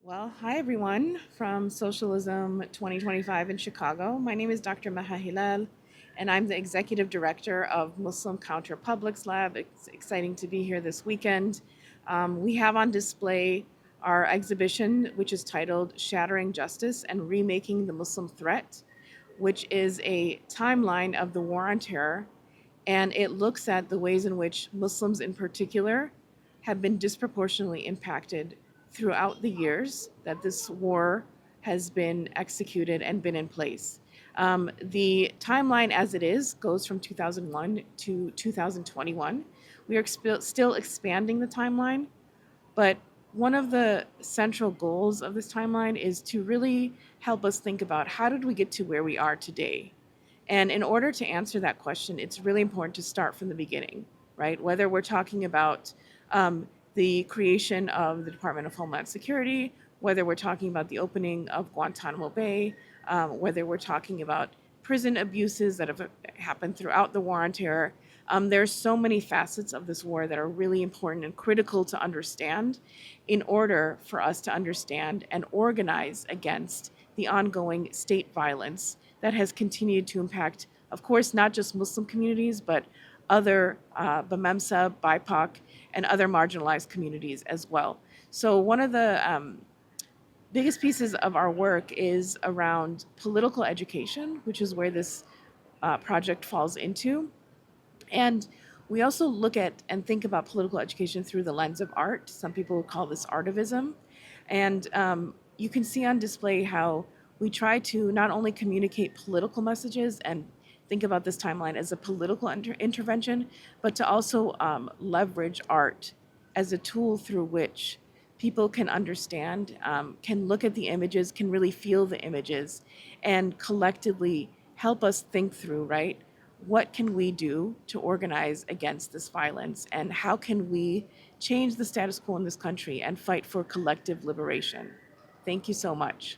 Well, hi everyone from Socialism 2025 in Chicago. My name is Dr. Maha Hilal, and I'm the Executive Director of Muslim Counterpublics Lab. It's exciting to be here this weekend. We have on display our exhibition, which is titled Shattering Justice and Remaking the Muslim Threat, which is a timeline of the War on Terror, and it looks at the ways in which Muslims in particular have been disproportionately impacted throughout the years that this war has been executed and been in place. The timeline as it is goes from 2001 to 2021. We are still expanding the timeline, but one of the central goals of this timeline is to really help us think about how did we get to where we are today? And in order to answer that question, it's really important to start from the beginning, right? Whether we're talking about the creation of the Department of Homeland Security, whether we're talking about the opening of Guantanamo Bay, whether we're talking about prison abuses that have happened throughout the War on Terror. There's so many facets of this war that are really important and critical to understand in order for us to understand and organize against the ongoing state violence that has continued to impact, of course, not just Muslim communities, but other BAMEMSA, BIPOC, and other marginalized communities as well. So one of the biggest pieces of our work is around political education, which is where this project falls into. And we also look at and think about political education through the lens of art. Some people would call this artivism. And you can see on display how we try to not only communicate political messages and think about this timeline as a political intervention, but to also leverage art as a tool through which people can understand, can look at the images, can really feel the images, and collectively help us think through, right? What can we do to organize against this violence? And how can we change the status quo in this country and fight for collective liberation? Thank you so much.